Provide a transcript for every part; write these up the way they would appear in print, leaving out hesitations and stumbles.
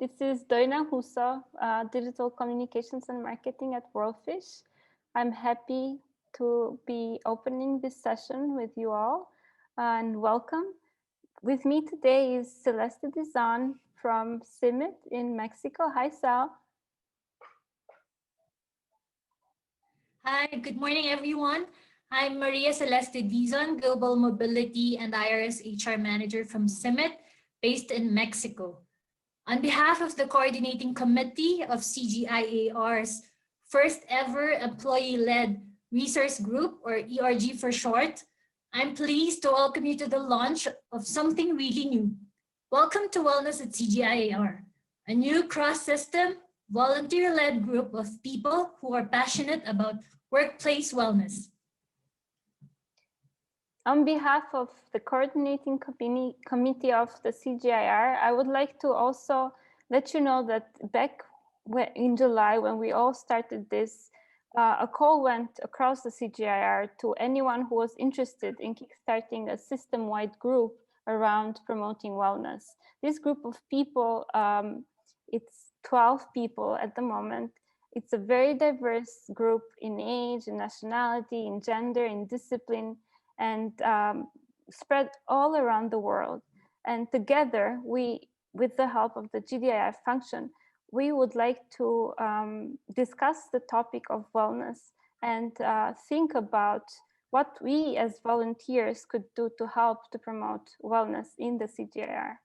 This is Doina Huso, Digital Communications and Marketing at WorldFish. I'm happy to be opening this session with you all, and welcome. With me today is Celeste Dizon from CIMIT in Mexico. Hi, Sal. Hi, good morning, everyone. I'm Maria Celeste Dizon, Global Mobility and IRS HR Manager from CIMIT, based in Mexico. On behalf of the Coordinating Committee of CGIAR's first ever employee-led resource group, or ERG for short, I'm pleased to welcome you to the launch of something really new. Welcome to Wellness at CGIAR, a new cross-system, volunteer-led group of people who are passionate about workplace wellness. On behalf of the coordinating committee of the CGIAR, I would like to also let you know that back in July, when we all started this, a call went across the CGIAR to anyone who was interested in kickstarting a system-wide group around promoting wellness. This group of people, it's 12 people at the moment. It's a very diverse group in age, in nationality, in gender, in discipline, and spread all around the world. And together, with the help of the GDIR function, we would like to discuss the topic of wellness and think about what we as volunteers could do to help to promote wellness in the CGIAR.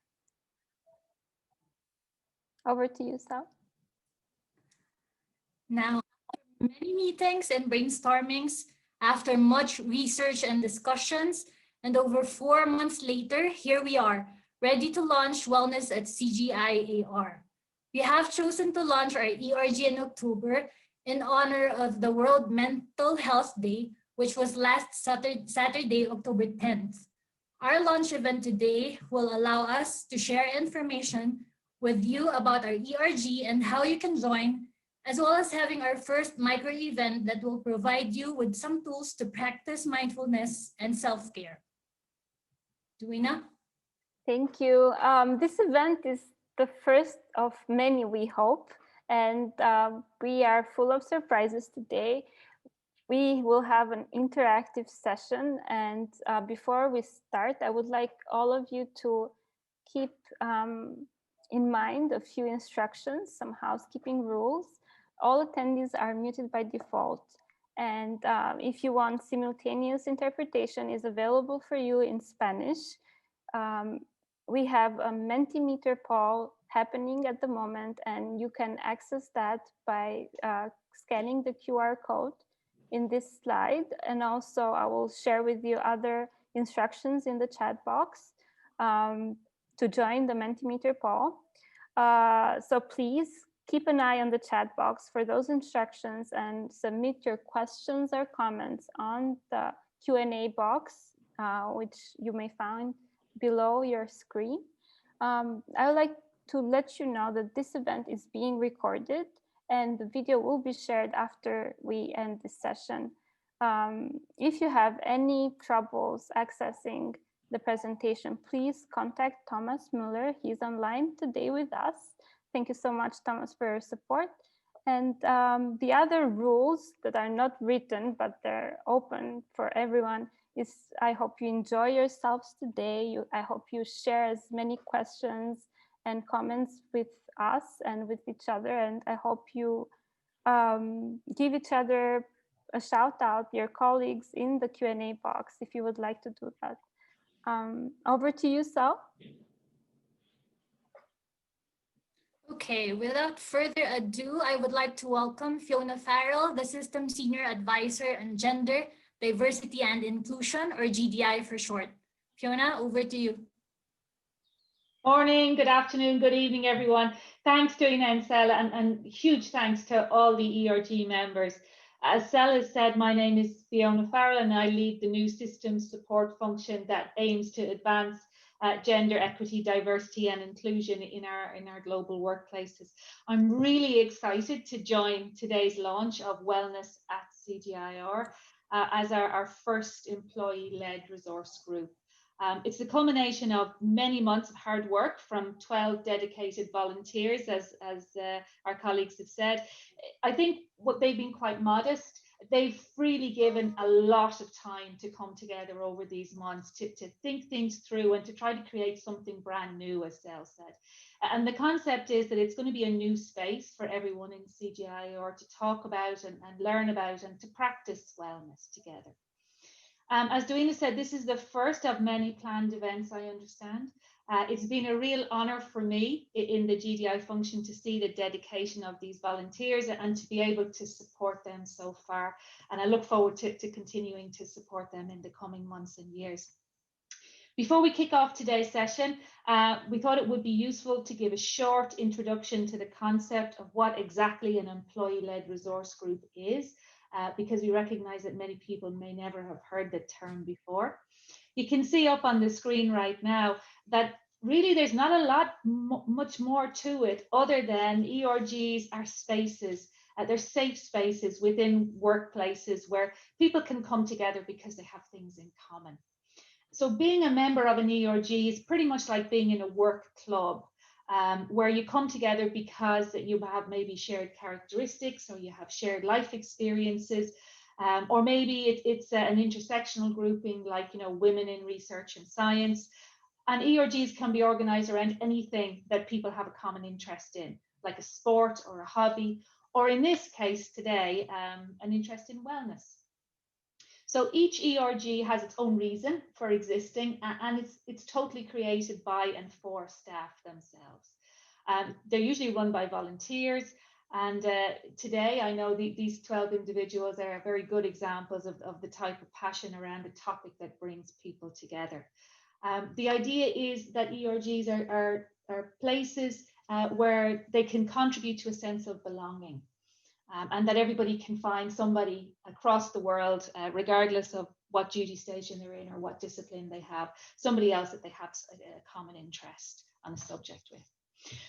Over to you, Sal. Now, after many meetings and brainstormings, after much research and discussions, and over 4 months later, here we are, ready to launch Wellness at CGIAR. We have chosen to launch our ERG in October in honor of the World Mental Health Day, which was last Saturday, October 10th. Our launch event today will allow us to share information with you about our ERG and how you can join, as well as having our first micro event that will provide you with some tools to practice mindfulness and self-care. Duina? Thank you. This event is the first of many, we hope, and we are full of surprises today. We will have an interactive session, and before we start, I would like all of you to keep in mind a few instructions, some housekeeping rules. All attendees are muted by default, and if you want, simultaneous interpretation is available for you in Spanish. We have a Mentimeter poll happening at the moment, and you can access that by scanning the QR code in this slide. And also I will share with you other instructions in the chat box to join the Mentimeter poll. So please keep an eye on the chat box for those instructions and submit your questions or comments on the Q&A box, which you may find below your screen. I would like to let you know that this event is being recorded and the video will be shared after we end this session. If you have any troubles accessing the presentation, please contact Thomas Muller. He's online today with us. Thank you so much, Thomas, for your support. And the other rules that are not written, but they're open for everyone, is I hope you enjoy yourselves today. I hope you share as many questions and comments with us and with each other. And I hope you give each other a shout out, your colleagues in the Q&A box, if you would like to do that. Over to you, Sal. Okay, without further ado, I would like to welcome Fiona Farrell, the System Senior Advisor on Gender, Diversity and Inclusion, or GDI for short. Fiona, over to you. Morning, good afternoon, good evening, everyone. Thanks, Doina and Sel, and huge thanks to all the ERG members. As Sel has said, my name is Fiona Farrell, and I lead the new systems support function that aims to advance gender equity, diversity and inclusion in our global workplaces. I'm really excited to join today's launch of Wellness at CGIAR as our first employee-led resource group. It's the culmination of many months of hard work from 12 dedicated volunteers, as our colleagues have said. I think what they've been quite modest. They've really given a lot of time to come together over these months to think things through and to try to create something brand new, as Del said. And the concept is that it's going to be a new space for everyone in CGIAR to talk about and learn about and to practice wellness together. As Duina said, this is the first of many planned events, I understand. It's been a real honour for me in the GDI function to see the dedication of these volunteers and to be able to support them so far. And I look forward to continuing to support them in the coming months and years. Before we kick off today's session, we thought it would be useful to give a short introduction to the concept of what exactly an employee-led resource group is, because we recognise that many people may never have heard the term before. You can see up on the screen right now that really there's not a lot much more to it other than ERGs are spaces. They're safe spaces within workplaces where people can come together because they have things in common. So being a member of an ERG is pretty much like being in a work club, where you come together because you have maybe shared characteristics or you have shared life experiences, or maybe it's an intersectional grouping like, you know, women in research and science. And ERGs can be organized around anything that people have a common interest in, like a sport or a hobby, or in this case today, an interest in wellness. So each ERG has its own reason for existing, and it's totally created by and for staff themselves. They're usually run by volunteers, and today I know these 12 individuals are very good examples of the type of passion around a topic that brings people together. The idea is that ERGs are places where they can contribute to a sense of belonging. And that everybody can find somebody across the world, regardless of what duty station they're in or what discipline they have, somebody else that they have a common interest on the subject with.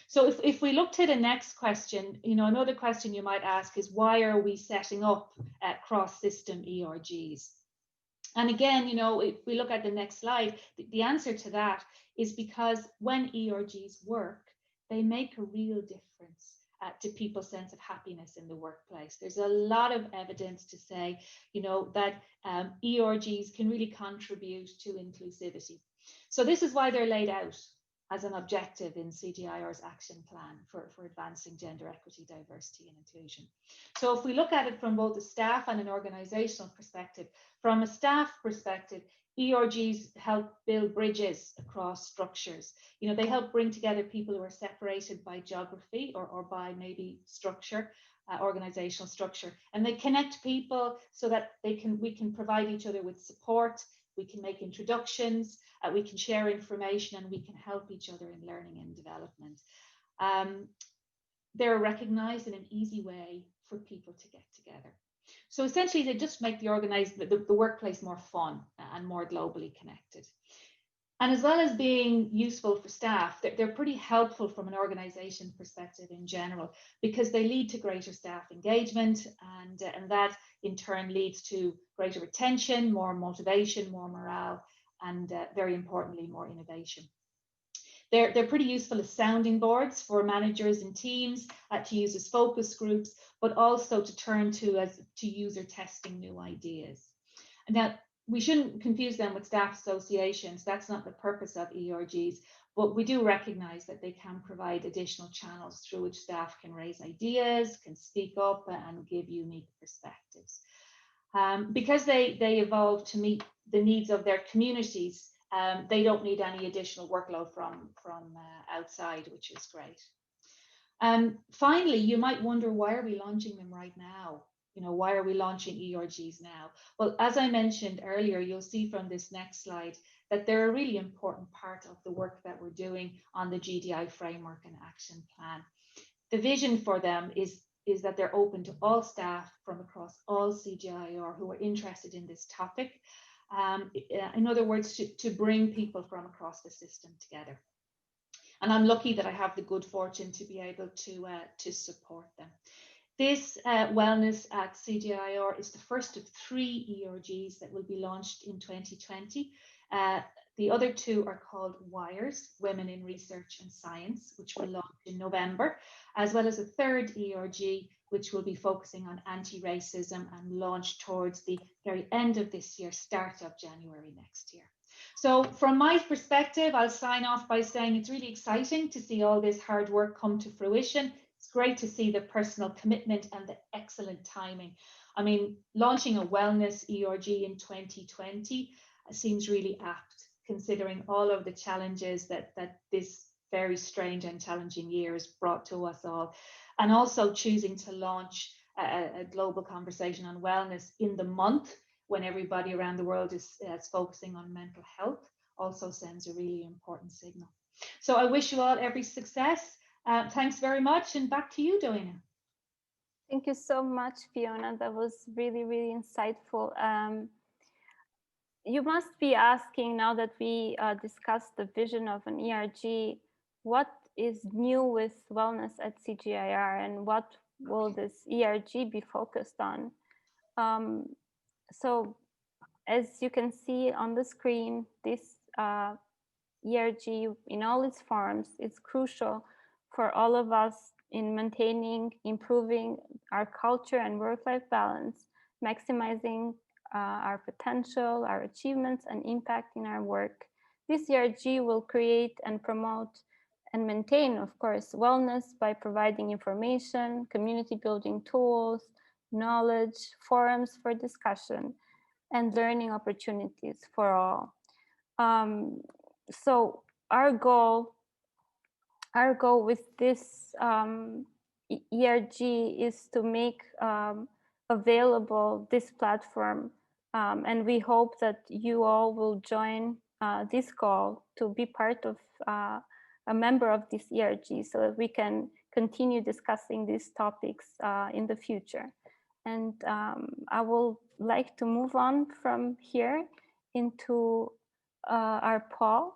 So if we look to the next question, you know, another question you might ask is, why are we setting up cross-system ERGs? And again, you know, if we look at the next slide, the answer to that is because when ERGs work, they make a real difference to people's sense of happiness in the workplace. There's a lot of evidence to say, you know, that ERGs can really contribute to inclusivity. So this is why they're laid out as an objective in CGIAR's action plan for advancing gender equity, diversity and inclusion. So if we look at it from both a staff and an organizational perspective, from a staff perspective, ERGs help build bridges across structures. You know, they help bring together people who are separated by geography or by maybe structure, organizational structure, and they connect people so that we can provide each other with support, we can make introductions, we can share information, and we can help each other in learning and development. They're recognized in an easy way for people to get together. So essentially, they just make the workplace more fun and more globally connected. And as well as being useful for staff, they're pretty helpful from an organization perspective in general, because they lead to greater staff engagement, and that in turn leads to greater retention, more motivation, more morale, and very importantly, more innovation. They're pretty useful as sounding boards for managers and teams to use as focus groups, but also to turn to user testing new ideas. Now, we shouldn't confuse them with staff associations. That's not the purpose of ERGs, but we do recognize that they can provide additional channels through which staff can raise ideas, can speak up and give unique perspectives. Because they evolve to meet the needs of their communities, they don't need any additional workload from outside, which is great. Finally, you might wonder, why are we launching them right now? You know, why are we launching ERGs now? Well, as I mentioned earlier, you'll see from this next slide that they're a really important part of the work that we're doing on the GDI framework and action plan. The vision for them is that they're open to all staff from across all CGIAR who are interested in this topic. In other words, to bring people from across the system together. And I'm lucky that I have the good fortune to be able to support them. This Wellness at CGIAR is the first of 3 ERGs that will be launched in 2020. The other two are called WIRES, Women in Research and Science, which will launch in November, as well as a third ERG, which will be focusing on anti-racism and launch towards the very end of this year, start of January next year. So from my perspective, I'll sign off by saying it's really exciting to see all this hard work come to fruition. It's great to see the personal commitment and the excellent timing. I mean, launching a wellness ERG in 2020 seems really apt, considering all of the challenges that this very strange and challenging year has brought to us all. And also choosing to launch a global conversation on wellness in the month when everybody around the world is focusing on mental health also sends a really important signal. So I wish you all every success. Thanks very much, and back to you, Doina. Thank you so much, Fiona. That was really, really insightful. You must be asking, now that we discussed the vision of an ERG, what is new with wellness at CGIAR and what will this ERG be focused on? So as you can see on the screen, this ERG in all its forms is crucial for all of us in maintaining, improving our culture and work-life balance, maximizing our potential, our achievements, and impact in our work. This ERG will create and promote and maintain, of course, wellness by providing information, community building tools, knowledge, forums for discussion, and learning opportunities for all. So our goal with this ERG is to make available this platform, and we hope that you all will join this call to be part of a member of this ERG so that we can continue discussing these topics in the future. And I will like to move on from here into our poll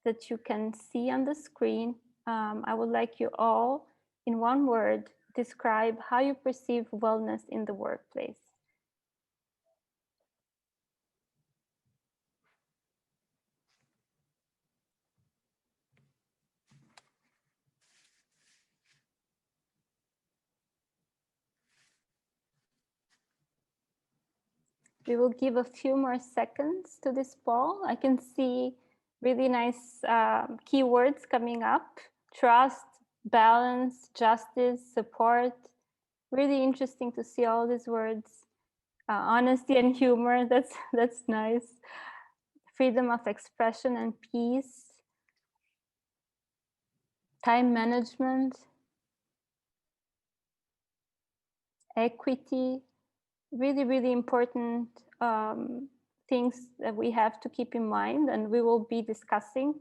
that you can see on the screen. I would like you all, in one word, describe how you perceive wellness in the workplace. We will give a few more seconds to this poll. I can see really nice keywords coming up: trust, balance, justice, support. Really interesting to see all these words. Honesty and humor, that's nice. Freedom of expression and peace. Time management. Equity. Really, really important things that we have to keep in mind, and we will be discussing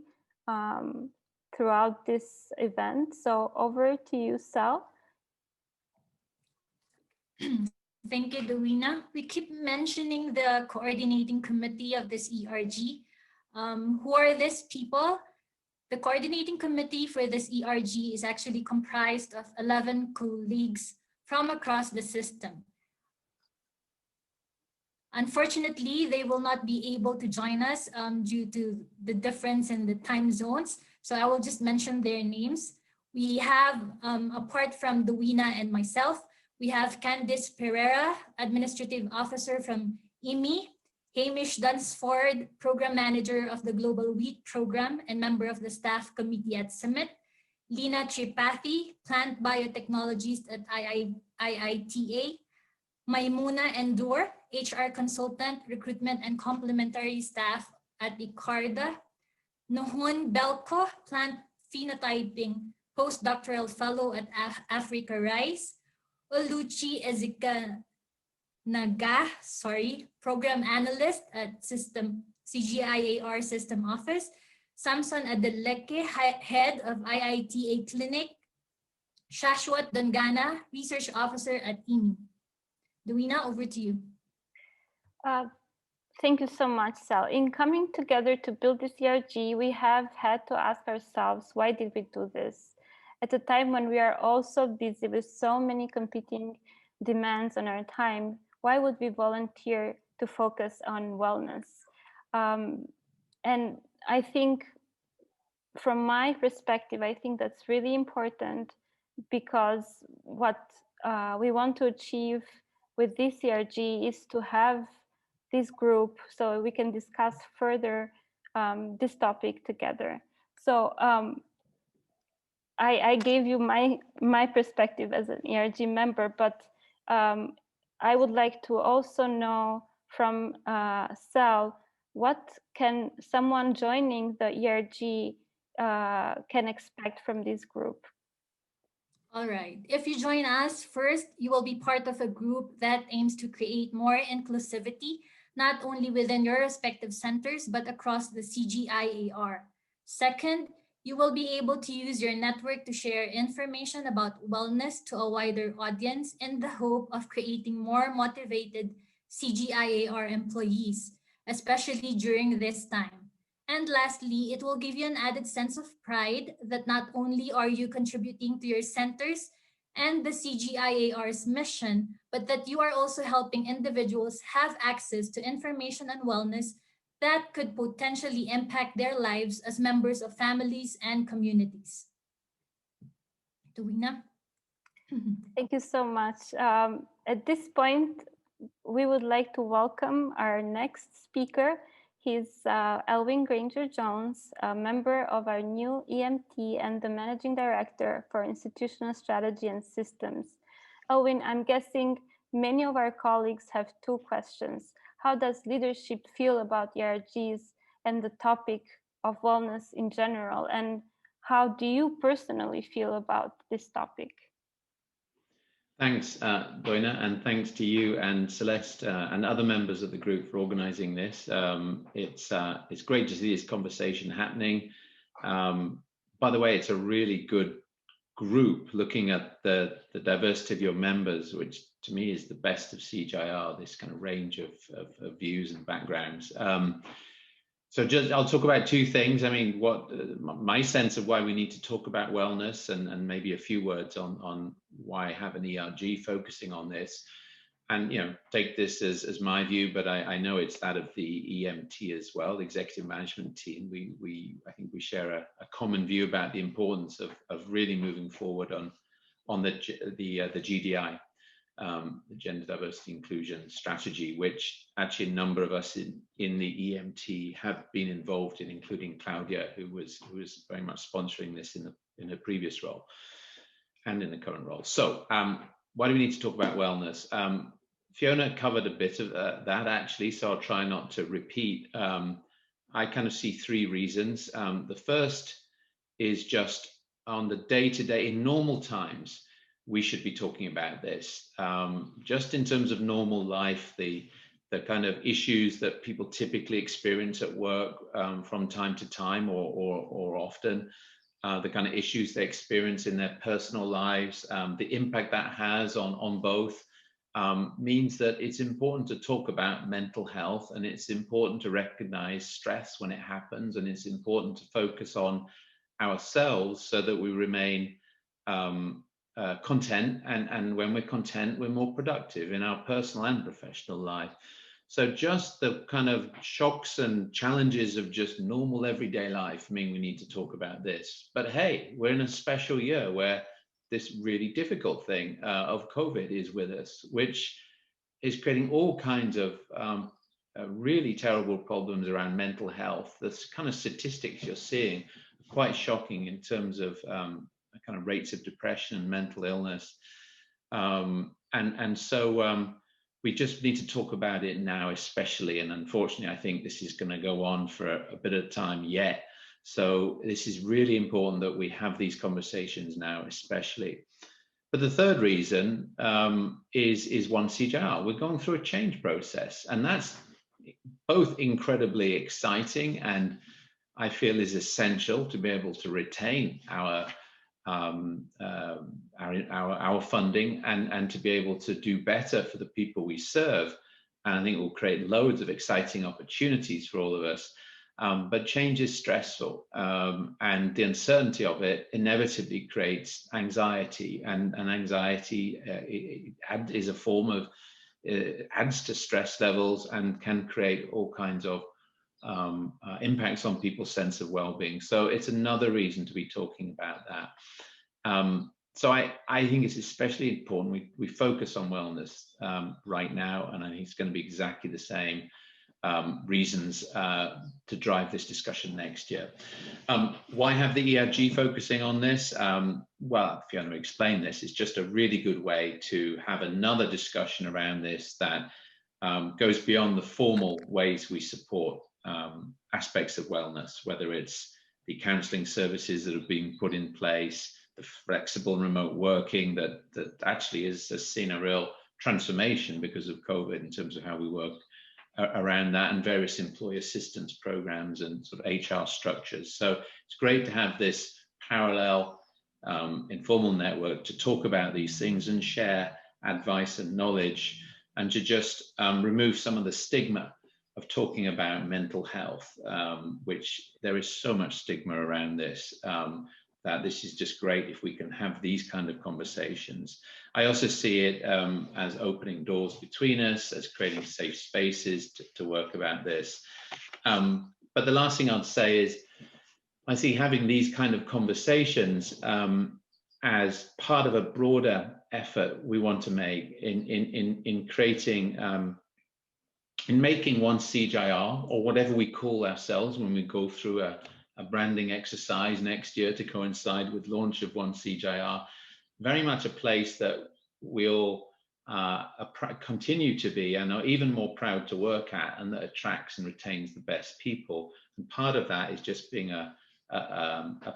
throughout this event. So over to you, Sal. Thank you, Doina. We keep mentioning the coordinating committee of this ERG. Who are these people? The coordinating committee for this ERG is actually comprised of 11 colleagues from across the system. Unfortunately, they will not be able to join us due to the difference in the time zones. So I will just mention their names. We have, apart from Doina and myself, we have Candice Pereira, Administrative Officer from IMI, Hamish Dunsford, Program Manager of the Global Wheat Program and member of the Staff Committee at Summit, Lina Tripathi, Plant Biotechnologist at IITA, Maimuna Endur, HR Consultant, Recruitment and Complementary Staff at Icarda, Nohun Belko, Plant Phenotyping, Postdoctoral Fellow at Africa Rice, Oluchi Ezeka Naga, Program Analyst at CGIAR System Office, Samson Adeleke, Head of IITA Clinic, Shashwat Dangana, Research Officer at IMI. Doina, over to you. Thank you so much, Sal. In coming together to build this ERG, we have had to ask ourselves, why did we do this? At a time when we are all so busy with so many competing demands on our time, why would we volunteer to focus on wellness? And I think from my perspective, I think that's really important, because what we want to achieve with this ERG is to have this group so we can discuss further this topic together. So I gave you my perspective as an ERG member, but I would like to also know from Sal, what can someone joining the ERG can expect from this group? All right. If you join us, first, you will be part of a group that aims to create more inclusivity, not only within your respective centers, but across the CGIAR. Second, you will be able to use your network to share information about wellness to a wider audience in the hope of creating more motivated CGIAR employees, especially during this time. And lastly, it will give you an added sense of pride that not only are you contributing to your centers and the CGIAR's mission, but that you are also helping individuals have access to information on wellness that could potentially impact their lives as members of families and communities. Tuwina? Thank you so much. At this point, we would like to welcome our next speaker. He's Elvin Granger Jones, a member of our new EMT and the Managing Director for Institutional Strategy and Systems. Elvin, I'm guessing many of our colleagues have two questions. How does leadership feel about ERGs and the topic of wellness in general? And how do you personally feel about this topic? Thanks, Doina, and thanks to you and Celeste and other members of the group for organising this. It's great to see this conversation happening. By the way, it's a really good group looking at the diversity of your members, which to me is the best of CGIAR, this kind of range of views and backgrounds. So I'll talk about two things. I mean, my sense of why we need to talk about wellness, and maybe a few words on why I have an ERG focusing on this, and take this as my view, but I know it's that of the EMT as well, the executive management team. I think we share a common view about the importance of really moving forward on the GDI. The Gender Diversity Inclusion Strategy, which actually a number of us in the EMT have been involved in, including Claudia, who was very much sponsoring this in her previous role and in the current role. So why do we need to talk about wellness? Fiona covered a bit of that actually, so I'll try not to repeat. I kind of see three reasons. The first is just on the day-to-day, in normal times, we should be talking about this. Just in terms of normal life, the kind of issues that people typically experience at work from time to time or often, the kind of issues they experience in their personal lives, the impact that has on both, means that it's important to talk about mental health, and it's important to recognize stress when it happens, and it's important to focus on ourselves so that we remain content, and when we're content, we're more productive in our personal and professional life. So just the kind of shocks and challenges of just normal everyday life mean we need to talk about this. But hey, we're in a special year where this really difficult thing of COVID is with us, which is creating all kinds of really terrible problems around mental health. The kind of statistics you're seeing are quite shocking in terms of kind of rates of depression and mental illness. So we just need to talk about it now, especially. And unfortunately, I think this is going to go on for a bit of time yet. So this is really important that we have these conversations now, especially. But the third reason is one CGIAR. We're going through a change process, and that's both incredibly exciting and I feel is essential to be able to retain our funding and to be able to do better for the people we serve. And I think it will create loads of exciting opportunities for all of us. But change is stressful, and the uncertainty of it inevitably creates anxiety, and anxiety is a form of, adds to stress levels and can create all kinds of impacts on people's sense of well-being. So it's another reason to be talking about that. So I think it's especially important we focus on wellness right now, and I think it's going to be exactly the same reasons to drive this discussion next year. Why have the ERG focusing on this? Well, if you want to explain this, it's just a really good way to have another discussion around this that goes beyond the formal ways we support aspects of wellness, whether it's the counselling services that have been put in place, the flexible remote working that actually has seen a real transformation because of COVID in terms of how we work around that, and various employee assistance programs and sort of HR structures. So it's great to have this parallel informal network to talk about these things and share advice and knowledge, and to just remove some of the stigma of talking about mental health, which there is so much stigma around this, that this is just great if we can have these kind of conversations. I also see it as opening doors between us, as creating safe spaces to work about this. But the last thing I'd say is, I see having these kind of conversations as part of a broader effort we want to make in creating, in making one CGIAR, or whatever we call ourselves when we go through a branding exercise next year to coincide with launch of one CGIAR, very much a place that we'll continue to be and are even more proud to work at, and that attracts and retains the best people. And part of that is just being a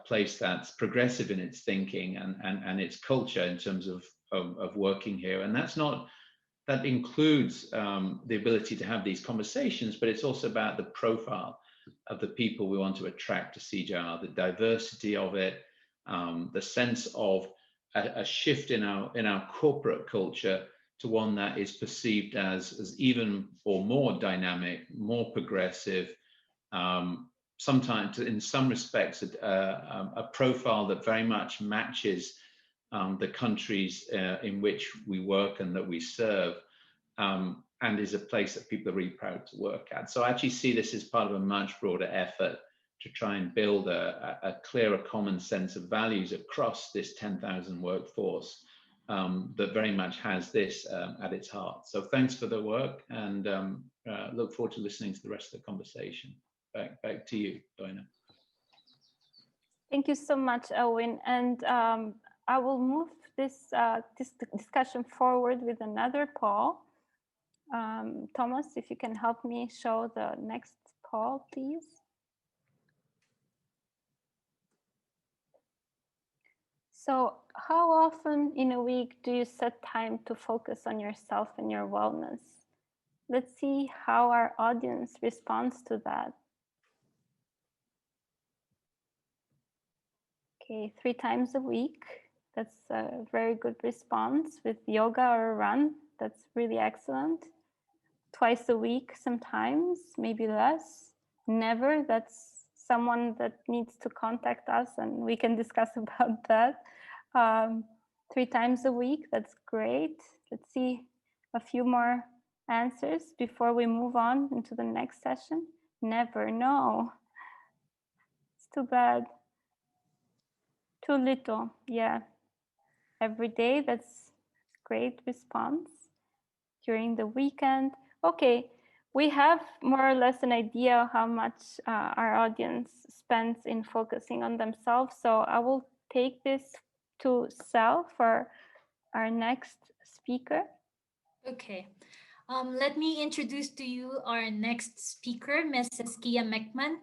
place that's progressive in its thinking and its culture in terms of working here. And that includes the ability to have these conversations, but it's also about the profile of the people we want to attract to CGIAR, the diversity of it, the sense of a shift in our corporate culture to one that is perceived as even or more dynamic, more progressive, sometimes in some respects a profile that very much matches the countries in which we work and that we serve, and is a place that people are really proud to work at. So I actually see this as part of a much broader effort to try and build a clearer common sense of values across this 10,000 workforce that very much has this at its heart. So thanks for the work, and look forward to listening to the rest of the conversation. Back to you, Doina. Thank you so much, Elvin. And I will move this discussion forward with another poll. Thomas, if you can help me show the next poll, please. So how often in a week do you set time to focus on yourself and your wellness? Let's see how our audience responds to that. Okay, 3 times a week. That's a very good response. With yoga or a run, that's really excellent. Twice a week sometimes, maybe less. Never, that's someone that needs to contact us and we can discuss about that. 3 times a week, that's great. Let's see a few more answers before we move on into the next session. Never, no. It's too bad. Too little, yeah. Every day, that's great response. During the weekend, okay, we have more or less an idea how much our audience spends in focusing on themselves. So I will take this to Sal for our next speaker. Okay. Let me introduce to you our next speaker, Mrs. Kia Mcmahon.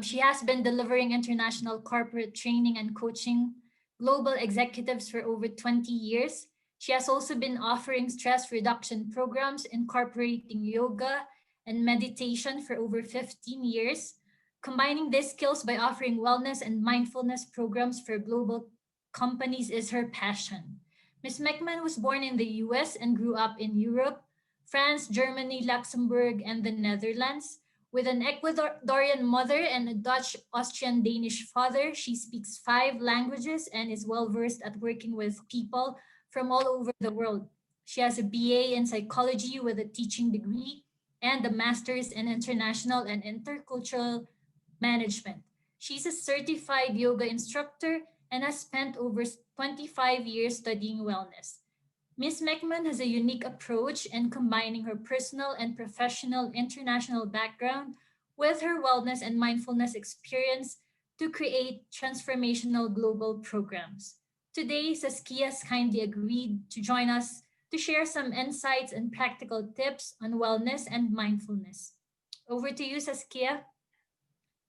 She has been delivering international corporate training and coaching global executives for over 20 years. She has also been offering stress reduction programs incorporating yoga and meditation for over 15 years. Combining these skills by offering wellness and mindfulness programs for global companies is her passion. Ms. Mcmahon was born in the US and grew up in Europe, France, Germany, Luxembourg, and the Netherlands. With an Ecuadorian mother and a Dutch, Austrian, Danish father, she speaks 5 languages and is well-versed at working with people from all over the world. She has a BA in psychology with a teaching degree and a master's in international and intercultural management. She's a certified yoga instructor and has spent over 25 years studying wellness. Ms. Mcmahon has a unique approach in combining her personal and professional international background with her wellness and mindfulness experience to create transformational global programs. Today, Saskia has kindly agreed to join us to share some insights and practical tips on wellness and mindfulness. Over to you, Saskia.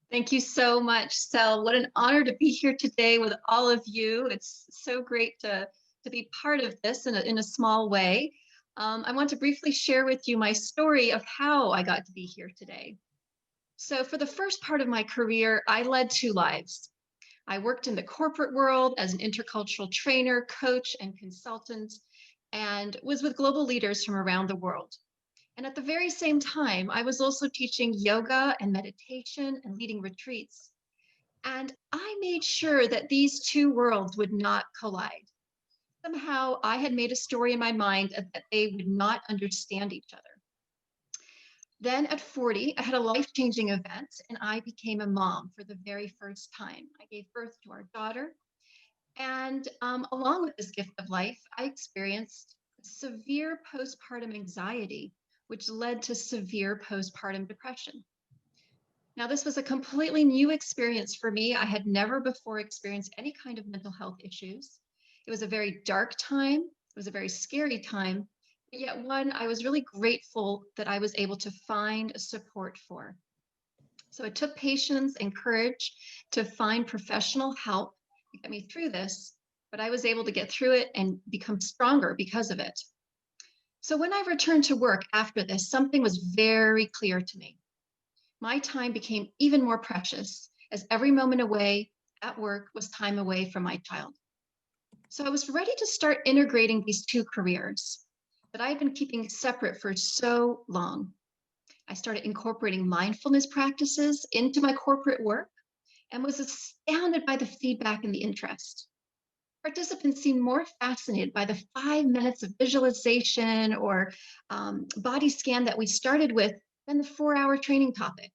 Thank you so much, Sel. What an honor to be here today with all of you. It's so great to be part of this in a small way. I want to briefly share with you my story of how I got to be here today. So for the first part of my career, I led two lives. I worked in the corporate world as an intercultural trainer, coach, and consultant, and was with global leaders from around the world. And at the very same time, I was also teaching yoga and meditation and leading retreats. And I made sure that these two worlds would not collide. Somehow I had made a story in my mind that they would not understand each other. Then at 40, I had a life-changing event and I became a mom for the very first time. I gave birth to our daughter. And along with this gift of life, I experienced severe postpartum anxiety, which led to severe postpartum depression. Now, this was a completely new experience for me. I had never before experienced any kind of mental health issues. It was a very dark time. It was a very scary time, but yet one I was really grateful that I was able to find support for. So it took patience and courage to find professional help to get me through this, but I was able to get through it and become stronger because of it. So when I returned to work after this, something was very clear to me. My time became even more precious as every moment away at work was time away from my child. So I was ready to start integrating these two careers that I had been keeping separate for so long. I started incorporating mindfulness practices into my corporate work and was astounded by the feedback and the interest. Participants seemed more fascinated by the 5 minutes of visualization or body scan that we started with than the 4-hour training topic.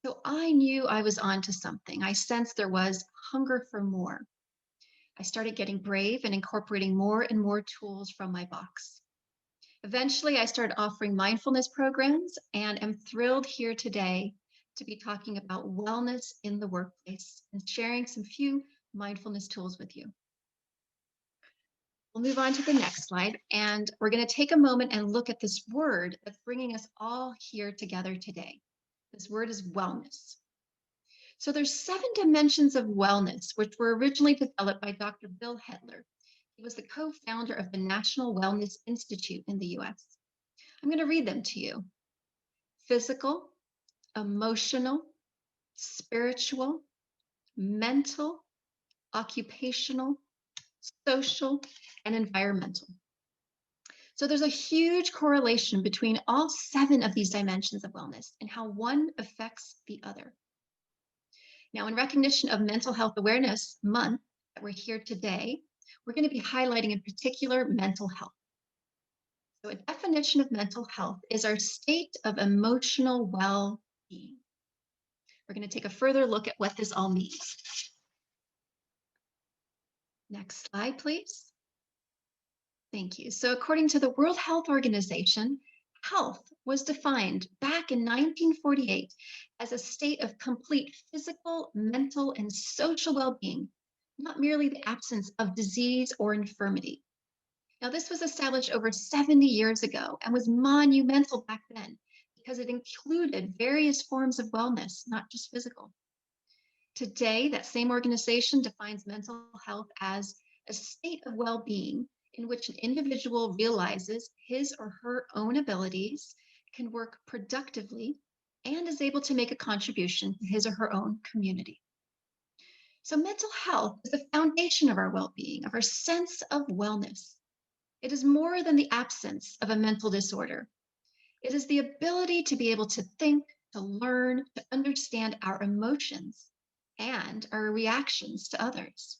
So I knew I was onto something. I sensed there was hunger for more. I started getting brave and incorporating more and more tools from my box. Eventually, I started offering mindfulness programs and am thrilled here today to be talking about wellness in the workplace and sharing some few mindfulness tools with you. We'll move on to the next slide, and we're going to take a moment and look at this word that's bringing us all here together today. This word is wellness. So there's 7 dimensions of wellness, which were originally developed by Dr. Bill Hedler. He was the co-founder of the National Wellness Institute in the US. I'm going to read them to you. Physical, emotional, spiritual, mental, occupational, social, and environmental. So there's a huge correlation between all 7 of these dimensions of wellness and how one affects the other. Now, in recognition of Mental Health Awareness Month that we're here today, we're going to be highlighting in particular mental health. So a definition of mental health is our state of emotional well-being. We're going to take a further look at what this all means. Next slide, please. Thank you. So according to the World Health Organization, health was defined back in 1948 as a state of complete physical, mental, and social well-being, not merely the absence of disease or infirmity. Now, this was established over 70 years ago and was monumental back then because it included various forms of wellness, not just physical. Today, that same organization defines mental health as a state of well-being in which an individual realizes his or her own abilities, can work productively, and is able to make a contribution to his or her own community. So mental health is the foundation of our well-being, of our sense of wellness. It is more than the absence of a mental disorder. It is the ability to be able to think, to learn, to understand our emotions and our reactions to others.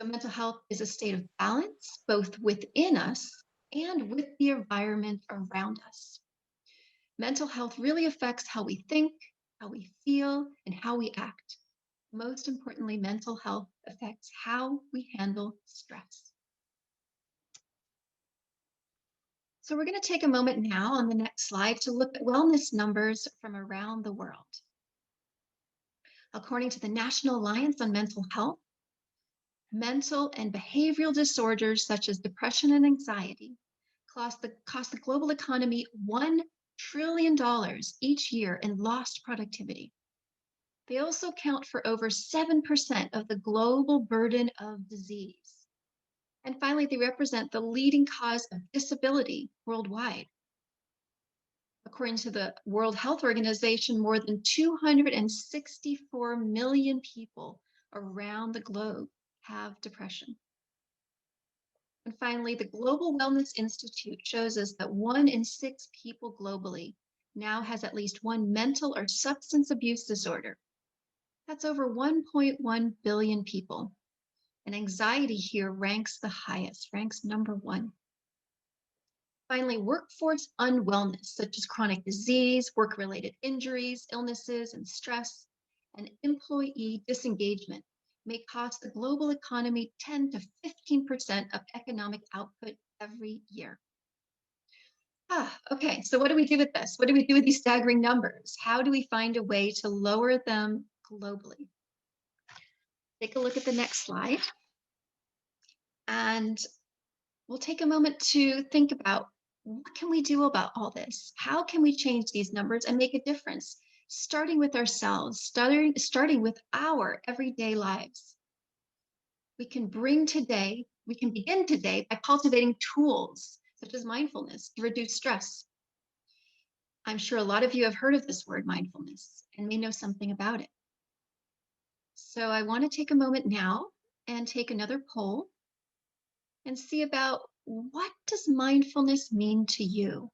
So mental health is a state of balance, both within us and with the environment around us. Mental health really affects how we think, how we feel, and how we act. Most importantly, mental health affects how we handle stress. So we're going to take a moment now on the next slide to look at wellness numbers from around the world. According to the National Alliance on Mental Health, mental and behavioral disorders such as depression and anxiety cost the global economy $1 trillion each year in lost productivity. They also count for over 7% of the global burden of disease. And finally, they represent the leading cause of disability worldwide. According to the World Health Organization, more than 264 million people around the globe have depression. And finally, the Global Wellness Institute shows us that 1 in 6 people globally now has at least one mental or substance abuse disorder. That's over 1.1 billion people. And anxiety here ranks the highest, ranks number 1. Finally, workforce unwellness, such as chronic disease, work-related injuries, illnesses, and stress, and employee disengagement may cost the global economy 10 to 15% of economic output every year. Okay, so what do we do with this? What do we do with these staggering numbers? How do we find a way to lower them globally? Take a look at the next slide. And we'll take a moment to think about what can we do about all this? How can we change these numbers and make a difference? Starting with ourselves, starting with our everyday lives. We can begin today by cultivating tools such as mindfulness to reduce stress. I'm sure a lot of you have heard of this word mindfulness and may know something about it. So I want to take a moment now and take another poll and see about what does mindfulness mean to you?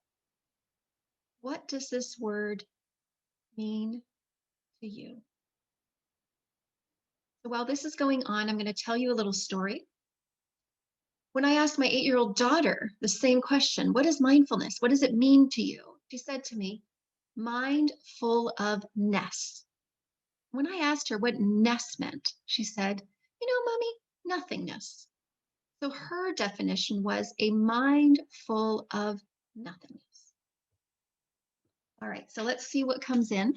What does this word mean to you? So while this is going on, I'm going to tell you a little story. When I asked my 8-year-old daughter the same question, what is mindfulness? What does it mean to you? She said to me, mind full of ness. When I asked her what ness meant, she said, Mommy, nothingness. So her definition was a mind full of nothingness. All right, so let's see what comes in.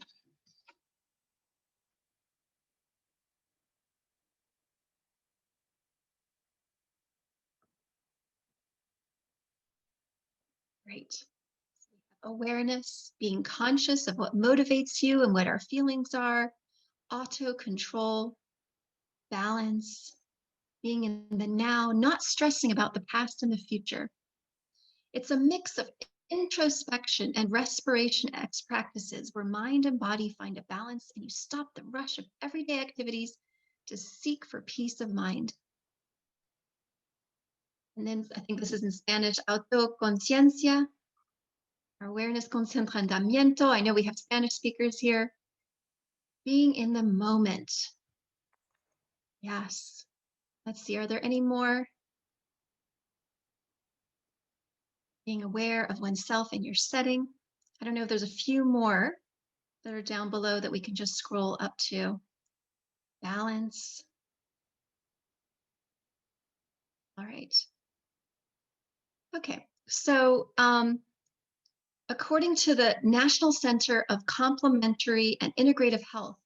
Great. Awareness, being conscious of what motivates you and what our feelings are, auto-control, balance, being in the now, not stressing about the past and the future. It's a mix of introspection and respiration practices where mind and body find a balance and you stop the rush of everyday activities to seek for peace of mind. And then I think this is in Spanish, autoconciencia, awareness, concentramiento. I know we have Spanish speakers here. Being in the moment. Yes. Let's see, are there any more? Being aware of oneself in your setting. I don't know if there's a few more that are down below that we can just scroll up to. Balance. All right. Okay, so according to the National Center of Complementary and Integrative Health,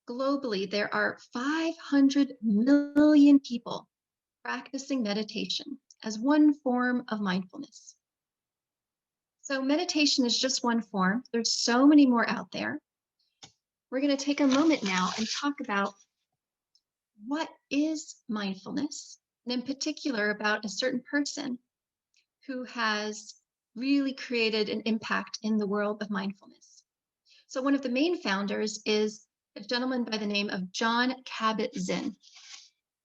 globally, there are 500 million people practicing meditation as one form of mindfulness. So meditation is just one form. There's so many more out there. We're going to take a moment now and talk about what is mindfulness, and in particular about a certain person who has really created an impact in the world of mindfulness. So one of the main founders is a gentleman by the name of Jon Kabat-Zinn.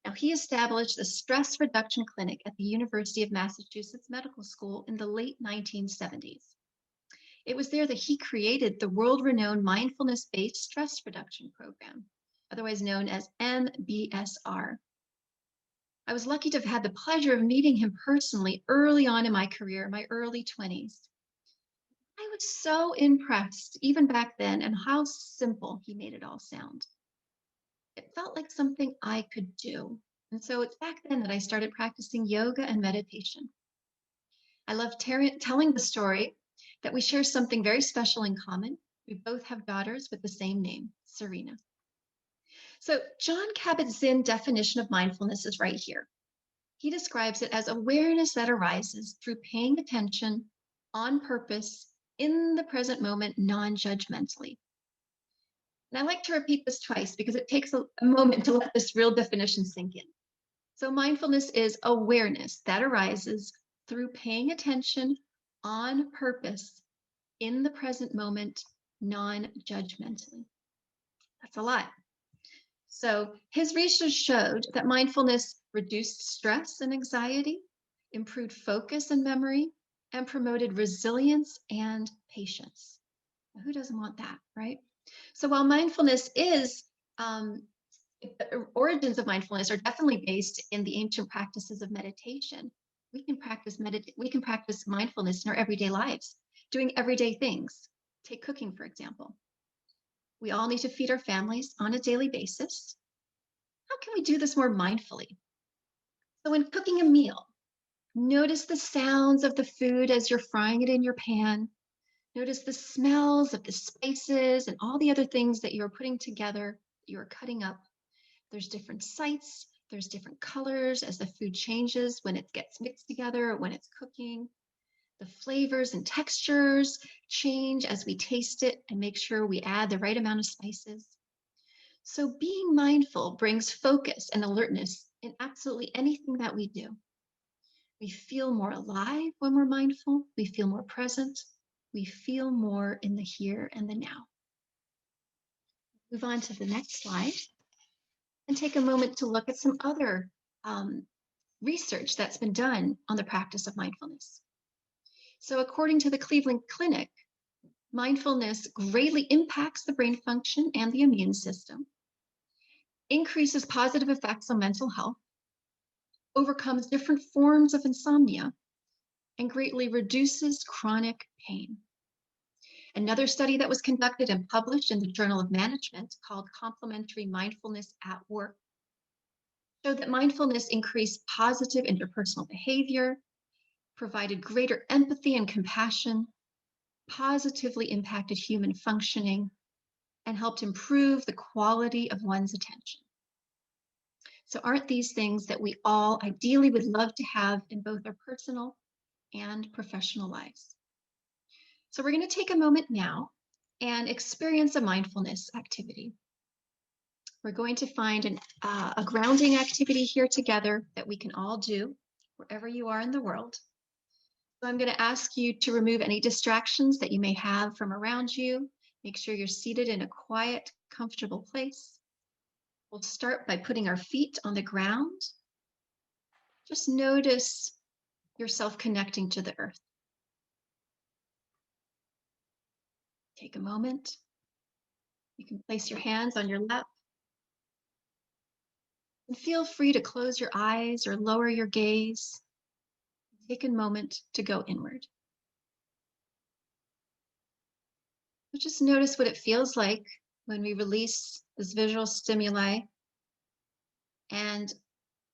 Now, he established the Stress Reduction Clinic at the University of Massachusetts Medical School in the late 1970s. It was there that he created the world-renowned mindfulness-based stress reduction program, otherwise known as MBSR. I was lucky to have had the pleasure of meeting him personally early on in my career, my early 20s. I was so impressed, even back then, and how simple he made it all sound. It felt like something I could do. And so it's back then that I started practicing yoga and meditation. I love telling the story that we share something very special in common. We both have daughters with the same name, Serena. So John Kabat-Zinn's definition of mindfulness is right here. He describes it as awareness that arises through paying attention on purpose in the present moment non-judgmentally. And I like to repeat this twice because it takes a moment to let this real definition sink in. So mindfulness is awareness that arises through paying attention on purpose in the present moment non-judgmentally. That's a lot. So his research showed that mindfulness reduced stress and anxiety, improved focus and memory, and promoted resilience and patience. Now, who doesn't want that, right? So while mindfulness is, the origins of mindfulness are definitely based in the ancient practices of meditation, we can practice mindfulness in our everyday lives, doing everyday things. Take cooking, for example. We all need to feed our families on a daily basis. How can we do this more mindfully? So when cooking a meal, notice the sounds of the food as you're frying it in your pan. Notice the smells of the spices and all the other things that you're putting together, you're cutting up. There's different sights, there's different colors as the food changes when it gets mixed together, when it's cooking. The flavors and textures change as we taste it and make sure we add the right amount of spices. So being mindful brings focus and alertness in absolutely anything that we do. We feel more alive when we're mindful. We feel more present. We feel more in the here and the now. Move on to the next slide and take a moment to look at some other research that's been done on the practice of mindfulness. So according to the Cleveland Clinic, mindfulness greatly impacts the brain function and the immune system, increases positive effects on mental health, overcomes different forms of insomnia, and greatly reduces chronic pain. Another study that was conducted and published in the Journal of Management called Complementary Mindfulness at Work showed that mindfulness increased positive interpersonal behavior, provided greater empathy and compassion, positively impacted human functioning, and helped improve the quality of one's attention. So aren't these things that we all ideally would love to have in both our personal and professional lives? So we're going to take a moment now and experience a mindfulness activity. We're going to find a grounding activity here together that we can all do wherever you are in the world. So I'm going to ask you to remove any distractions that you may have from around you. Make sure you're seated in a quiet, comfortable place. We'll start by putting our feet on the ground. Just notice yourself connecting to the earth. Take a moment. You can place your hands on your lap. And feel free to close your eyes or lower your gaze. Take a moment to go inward. But just notice what it feels like when we release this visual stimuli and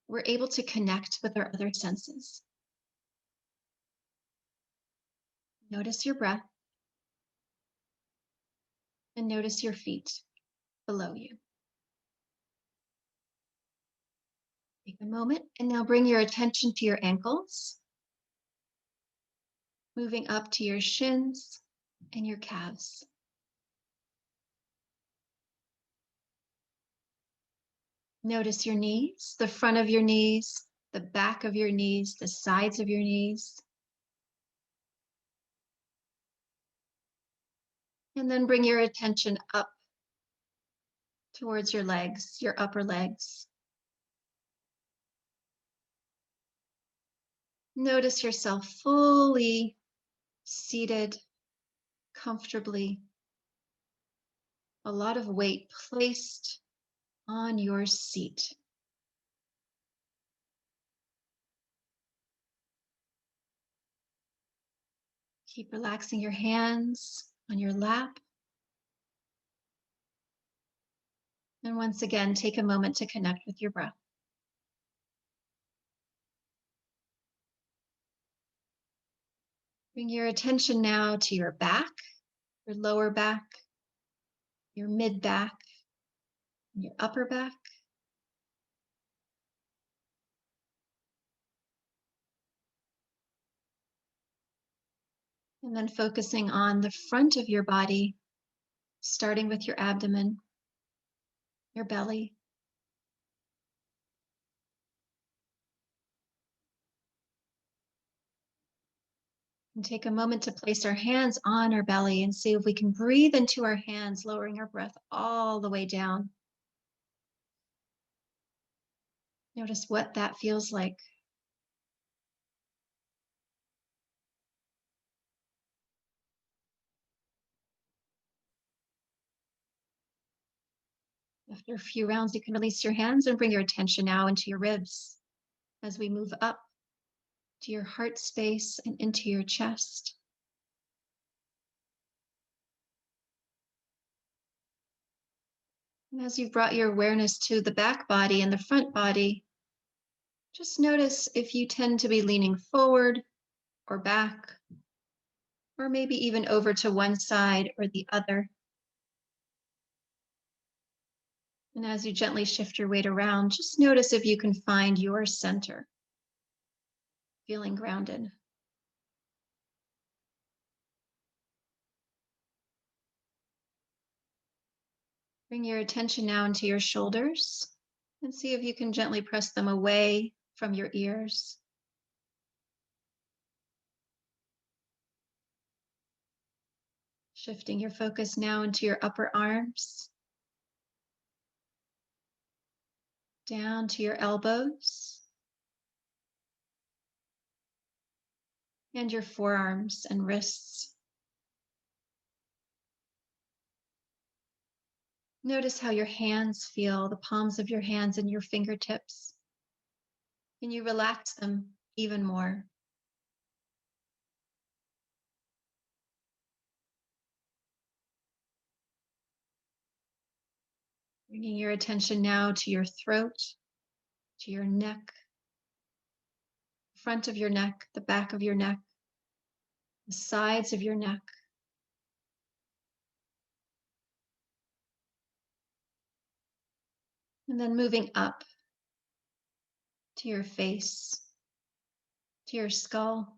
we're able to connect with our other senses. Notice your breath and notice your feet below you. Take a moment and now bring your attention to your ankles, moving up to your shins and your calves. Notice your knees, the front of your knees, the back of your knees, the sides of your knees. And then bring your attention up towards your legs, your upper legs. Notice yourself fully seated comfortably. A lot of weight placed on your seat. Keep relaxing your hands on your lap. And once again, take a moment to connect with your breath. Bring your attention now to your back, your lower back, your mid back, and your upper back. And then focusing on the front of your body, starting with your abdomen, your belly. And take a moment to place our hands on our belly and see if we can breathe into our hands, lowering our breath all the way down. Notice what that feels like. After a few rounds, you can release your hands and bring your attention now into your ribs as we move up to your heart space and into your chest. And as you've brought your awareness to the back body and the front body, just notice if you tend to be leaning forward or back, or maybe even over to one side or the other. And as you gently shift your weight around, just notice if you can find your center, feeling grounded. Bring your attention now into your shoulders and see if you can gently press them away from your ears. Shifting your focus now into your upper arms, down to your elbows, and your forearms and wrists. Notice how your hands feel, the palms of your hands and your fingertips. Can you relax them even more? Bringing your attention now to your throat, to your neck, the front of your neck, the back of your neck, the sides of your neck. And then moving up to your face, to your skull.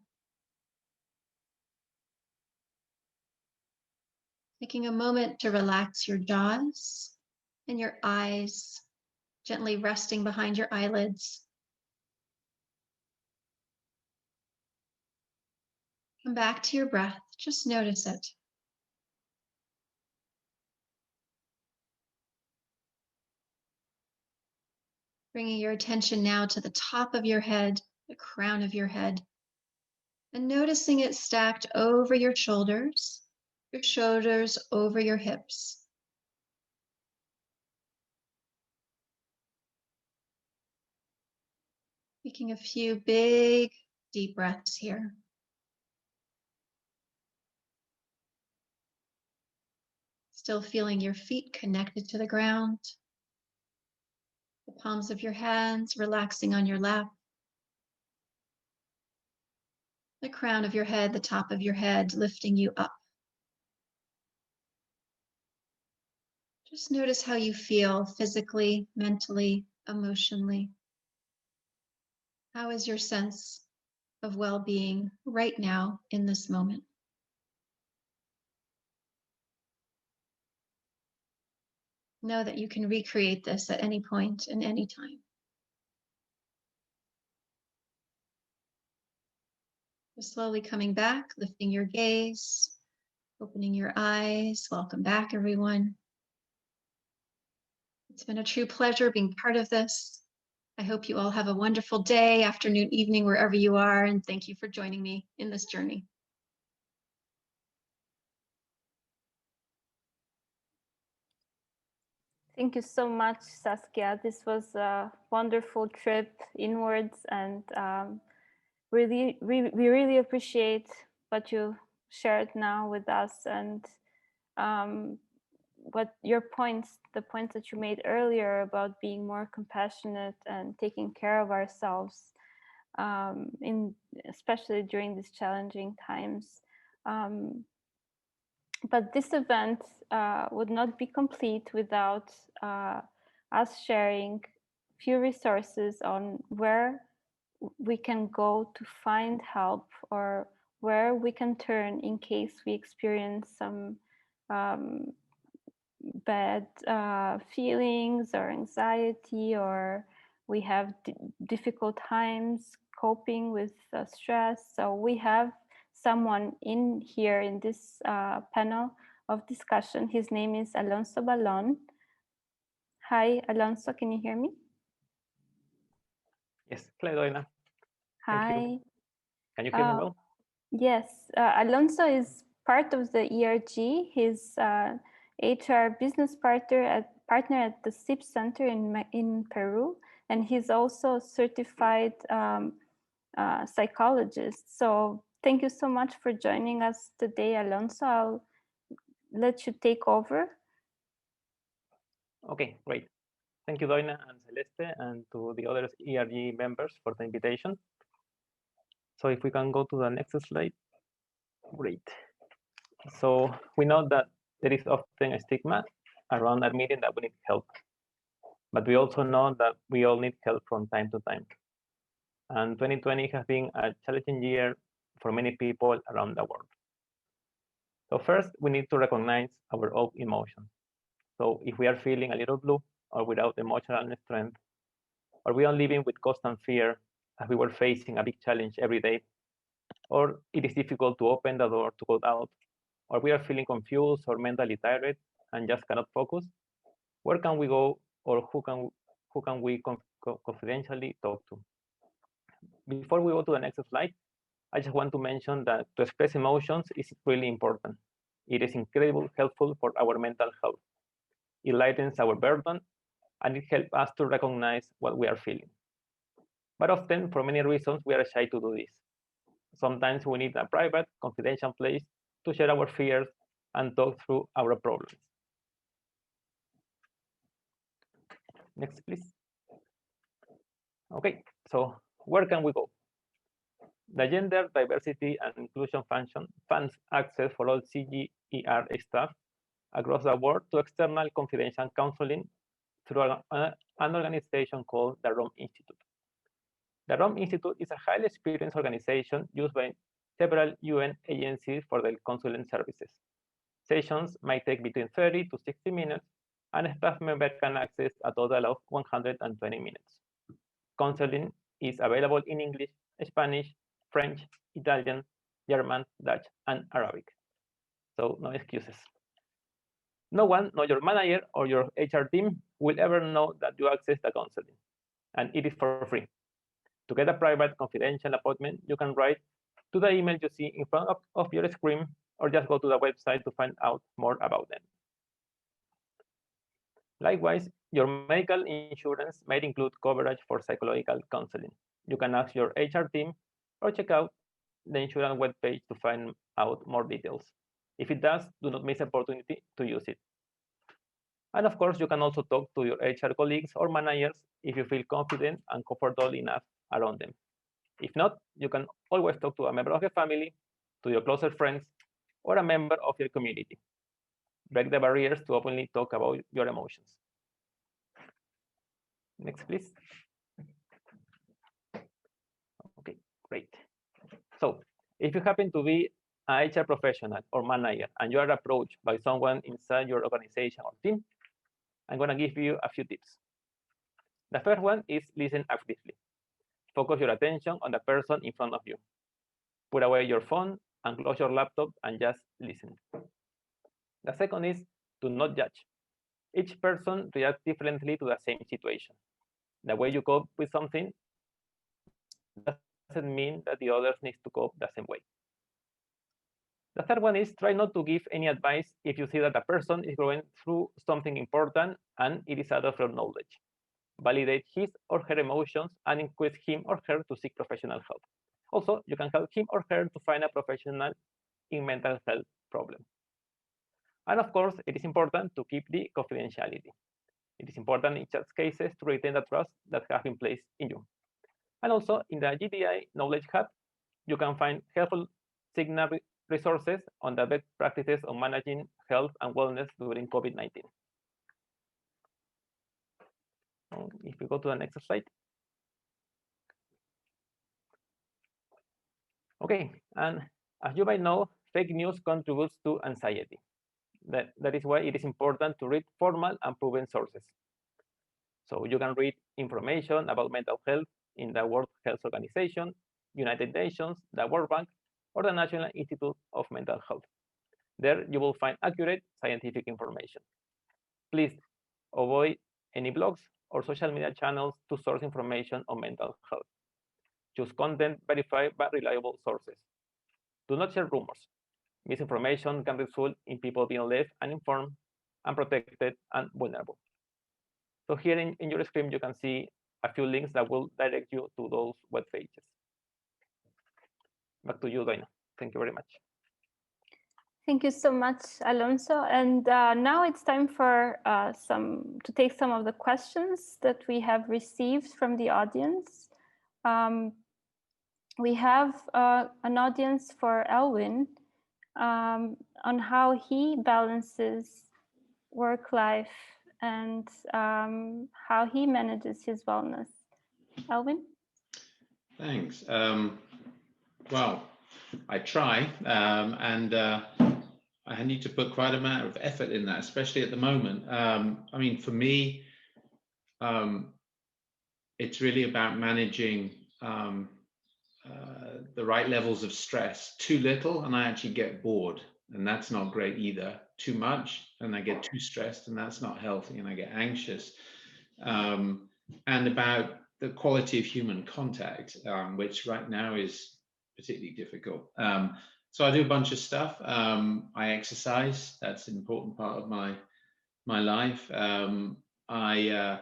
Taking a moment to relax your jaws and your eyes, gently resting behind your eyelids. Come back to your breath, just notice it. Bringing your attention now to the top of your head, the crown of your head, and noticing it stacked over your shoulders over your hips. Taking a few big, deep breaths here. Still feeling your feet connected to the ground. The palms of your hands relaxing on your lap. The crown of your head, the top of your head lifting you up. Just notice how you feel physically, mentally, emotionally. How is your sense of well-being right now in this moment? Know that you can recreate this at any point and any time. Just slowly coming back, lifting your gaze, opening your eyes. Welcome back, everyone. It's been a true pleasure being part of this. I hope you all have a wonderful day, afternoon, evening, wherever you are, and thank you for joining me in this journey. Thank you so much, Saskia. This was a wonderful trip inwards, and we really appreciate what you shared now with us, and what your points, the points that you made earlier about being more compassionate and taking care of ourselves, especially during these challenging times. But this event would not be complete without us sharing few resources on where we can go to find help, or where we can turn in case we experience some bad feelings or anxiety, or we have difficult times coping with stress. So we have someone in here in this panel of discussion. His name is Alonso Balon. Hi, Alonso, can you hear me? Yes, hello, Doina. Hi. Can you hear me well? Yes, Alonso is part of the ERG. He's HR business partner at the SIP Center in Peru, and he's also a certified psychologist. So thank you so much for joining us today, Alonso. I'll let you take over. Okay, great. Thank you, Doina and Celeste, and to the other ERG members for the invitation. So if we can go to the next slide. Great. So we know that there is often a stigma around admitting that we need help. But we also know that we all need help from time to time. And 2020 has been a challenging year for many people around the world. So first, we need to recognize our own emotions. So if we are feeling a little blue or without emotional strength, or we are living with constant fear as we were facing a big challenge every day, or it is difficult to open the door to go out, or we are feeling confused or mentally tired and just cannot focus, where can we go, or who can we confidentially talk to? Before we go to the next slide, I just want to mention that to express emotions is really important. It is incredibly helpful for our mental health. It lightens our burden, and it helps us to recognize what we are feeling. But often, for many reasons, we are shy to do this. Sometimes we need a private, confidential place to share our fears and talk through our problems. Next, please. Okay, so where can we go? The Gender, Diversity and Inclusion Function funds access for all CGIAR staff across the world to external confidential counseling through an organization called the Rom Institute. The Rom Institute is a highly experienced organization used by several UN agencies for their counseling services. Sessions might take between 30 to 60 minutes, and a staff member can access a total of 120 minutes. Counseling is available in English, Spanish, French, Italian, German, Dutch, and Arabic. So no excuses. No one, not your manager or your HR team, will ever know that you access the counseling, and it is for free. To get a private, confidential appointment, you can write to the email you see in front of your screen, or just go to the website to find out more about them. Likewise, your medical insurance might include coverage for psychological counseling. You can ask your HR team or check out the insurance webpage to find out more details. If it does, do not miss the opportunity to use it. And of course, you can also talk to your HR colleagues or managers if you feel confident and comfortable enough around them. If not, you can always talk to a member of your family, to your closer friends, or a member of your community. Break the barriers to openly talk about your emotions. Next, please. Okay, great. So if you happen to be an HR professional or manager and you are approached by someone inside your organization or team, I'm going to give you a few tips. The first one is listen actively. Focus your attention on the person in front of you. Put away your phone and close your laptop and just listen. The second is do not judge. Each person reacts differently to the same situation. The way you cope with something doesn't mean that the others need to cope the same way. The third one is try not to give any advice if you see that a person is going through something important and it is out of your knowledge. Validate his or her emotions and encourage him or her to seek professional help. Also, you can help him or her to find a professional in mental health problems. And of course, it is important to keep the confidentiality. It is important in such cases to retain the trust that has been placed in you. And also in the GTI Knowledge Hub, you can find helpful signal resources on the best practices on managing health and wellness during COVID-19. If we go to the next slide. Okay, and as you might know, fake news contributes to anxiety. That is why it is important to read formal and proven sources. So you can read information about mental health in the World Health Organization, United Nations, the World Bank, or the National Institute of Mental Health. There you will find accurate scientific information. Please avoid any blogs or social media channels to source information on mental health. Choose content verified by reliable sources. Do not share rumors. Misinformation can result in people being left uninformed, unprotected, and vulnerable. So here in your screen, you can see a few links that will direct you to those web pages. Back to you, Doina. Thank you very much. Thank you so much, Alonso. And now it's time for to take some of the questions that we have received from the audience. We have an audience for Elvin on how he balances work life and how he manages his wellness. Elvin? Thanks. Well, I try, and I need to put quite a amount of effort in that, especially at the moment. I mean, for me, it's really about managing the right levels of stress. Too little, and I actually get bored, and that's not great either. Too much, and I get too stressed, and that's not healthy, and I get anxious. And about the quality of human contact, which right now is particularly difficult. So I do a bunch of stuff. I exercise. That's an important part of my life. I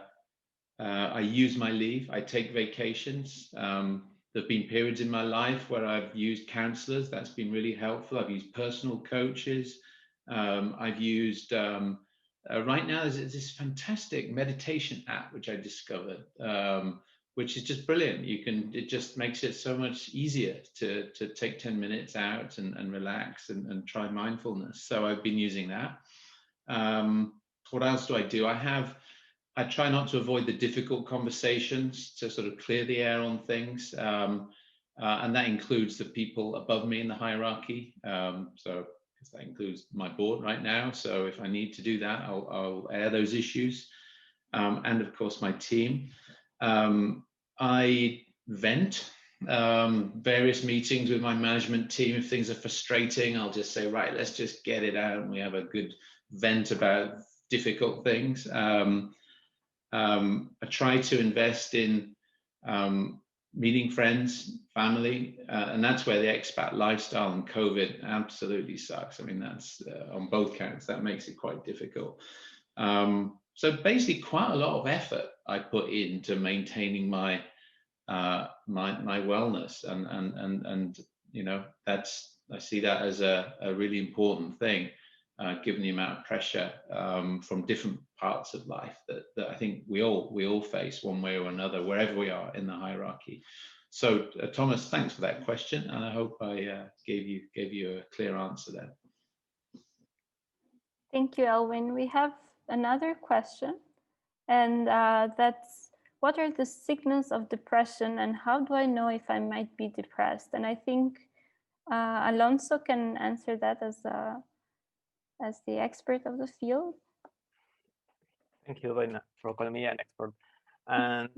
use my leave. I take vacations. There have been periods in my life where I've used counselors. That's been really helpful. I've used personal coaches. I've used, right now, there's this fantastic meditation app, which I discovered, which is just brilliant. It just makes it so much easier to take 10 minutes out and relax and try mindfulness. So I've been using that. What else do I do? I try not to avoid the difficult conversations, to sort of clear the air on things. And that includes the people above me in the hierarchy. So that includes my board right now. So if I need to do that, I'll air those issues. And of course, my team. I vent various meetings with my management team. If things are frustrating, I'll just say, right, let's just get it out. And we have a good vent about difficult things. I try to invest in meeting friends, family, and that's where the expat lifestyle and COVID absolutely sucks. I mean, that's on both counts, that makes it quite difficult. So basically quite a lot of effort I put into maintaining my my wellness, and you know, I see that as a really important thing, given the amount of pressure from different parts of life that I think we all face one way or another, wherever we are in the hierarchy. So Thomas, thanks for that question, and I hope I gave you a clear answer there. Thank you, Elvin. We have another question, and that's, what are the signals of depression, and how do I know if I might be depressed? And I think Alonso can answer that as the expert of the field. Thank you, Doina, for calling me an expert. And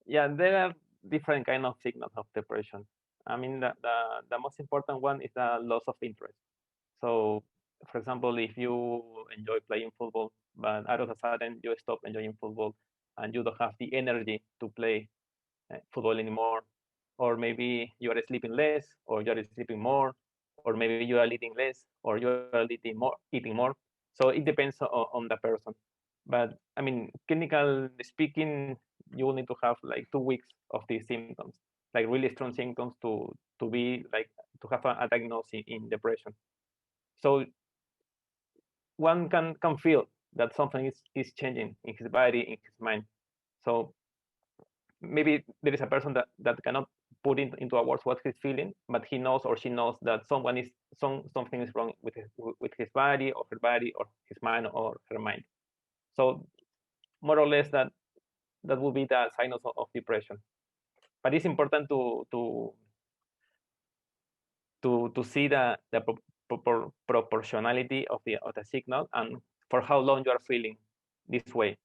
yeah, there are different kind of signals of depression. I mean, the most important one is the loss of interest. So, for example, if you enjoy playing football, but out of a sudden you stop enjoying football and you don't have the energy to play football anymore, or maybe you are sleeping less, or you are sleeping more, or maybe you are eating less, or you are eating more. So it depends on the person. But I mean, clinical speaking, you will need to have like 2 weeks of these symptoms, like really strong symptoms to be like have a diagnosis in depression. So one can feel that something is changing in his body, in his mind. So maybe there is a person that cannot put into words what he's feeling, but he knows or she knows that something is wrong with his body or her body or his mind or her mind. So more or less that will be the sign of depression. But it's important to see the proportionality of the signal and for how long you are feeling this way.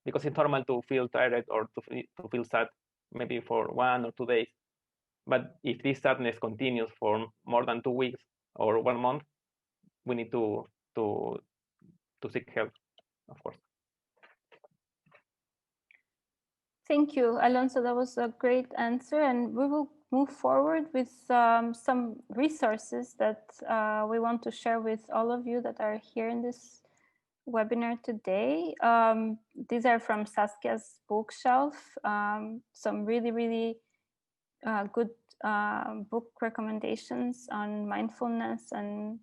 Because it's normal to feel tired or to feel sad maybe for 1 or 2 days. But if this sadness continues for more than 2 weeks or 1 month, we need to seek help, of course. Thank you, Alonso. That was a great answer, and we will move forward with some resources that we want to share with all of you that are here in this webinar today. These are from Saskia's bookshelf, some really, really good book recommendations on mindfulness and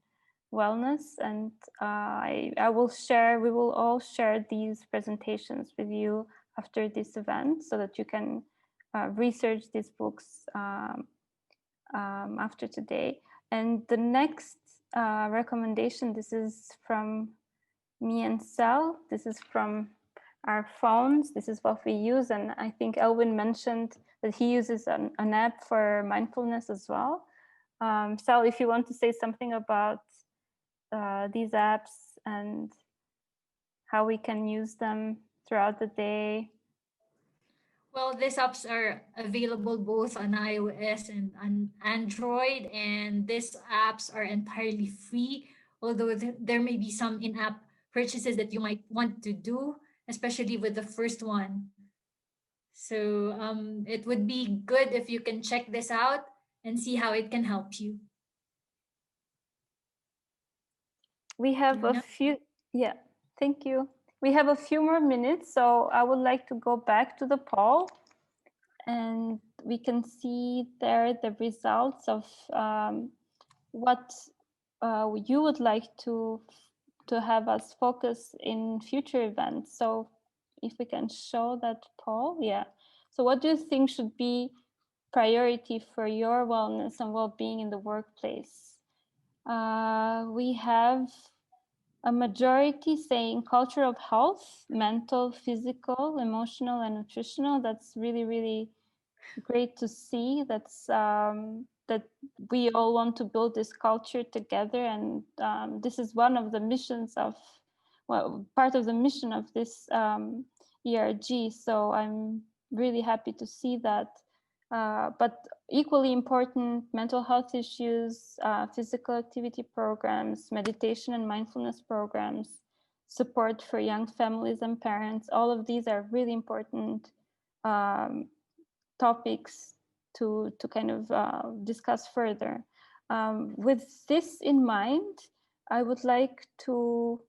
wellness, and I will share, we will all share these presentations with you after this event so that you can research these books after today. And the next recommendation, this is from me and Sal. This is from our phones. This is what we use. And I think Elvin mentioned that he uses an app for mindfulness as well. Sal, if you want to say something about these apps and how we can use them throughout the day. Well, these apps are available both on iOS and on Android, and these apps are entirely free, although there may be some in-app purchases that you might want to do, especially with the first one. So it would be good if you can check this out and see how it can help you. We have a few, yeah, thank you. We have a few more minutes, so I would like to go back to the poll, and we can see there the results of what you would like to have us focus in future events. So if we can show that poll, yeah. So what do you think should be priority for your wellness and well-being in the workplace? We have a majority saying culture of health, mental, physical, emotional, and nutritional. That's really, really great to see. That's that we all want to build this culture together, and this is one of the missions of, well, part of the mission of this ERG. So I'm really happy to see that. But equally important, mental health issues, physical activity programs, meditation and mindfulness programs, support for young families and parents. All of these are really important topics to kind of discuss further. With this in mind, I would like to,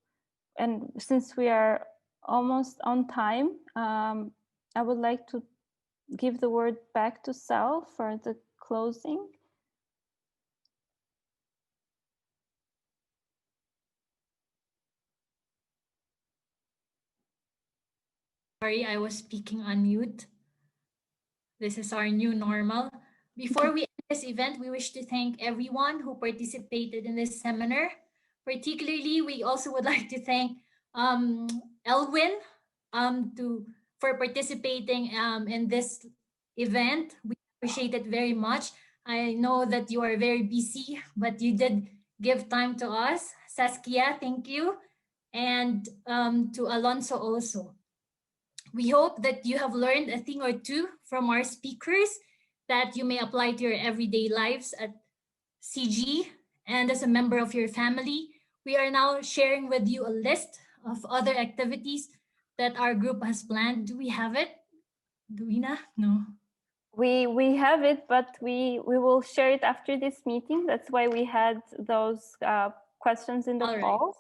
and since we are almost on time, I would like to give the word back to Sal for the closing. Sorry, I was speaking on mute. This is our new normal. Before we end this event, we wish to thank everyone who participated in this seminar. Particularly, we also would like to thank Elvin for participating in this event. We appreciate it very much. I know that you are very busy, but you did give time to us. Saskia, thank you. And to Alonso also. We hope that you have learned a thing or two from our speakers that you may apply to your everyday lives at CG and as a member of your family. We are now sharing with you a list of other activities that our group has planned. Do we have it? Do we not? No. We have it, but we will share it after this meeting. That's why we had those questions in the polls.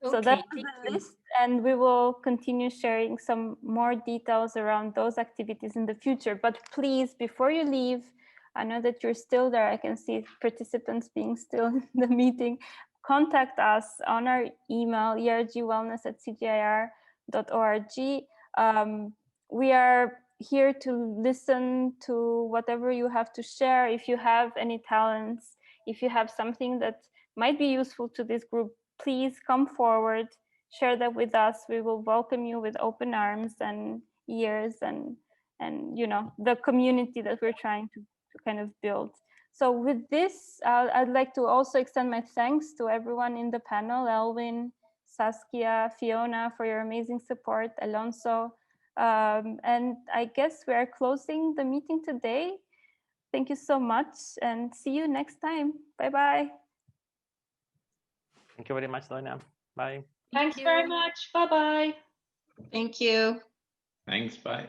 Okay, so that's the list, and we will continue sharing some more details around those activities in the future. But please, before you leave, I know that you're still there. I can see participants being still in the meeting. Contact us on our email, ergwellness@cgir.org. We are here to listen to whatever you have to share. If you have any talents, if you have something that might be useful to this group, please come forward, share that with us. We will welcome you with open arms and ears, and you know, the community that we're trying to kind of build. So with this, I'd like to also extend my thanks to everyone in the panel, Elvin, Saskia, Fiona, for your amazing support, Alonso. And I guess we are closing the meeting today. Thank you so much, and see you next time. Bye-bye. Thank you very much, Doina. Bye. Thanks very much. Bye-bye. Thank you. Thanks. Bye.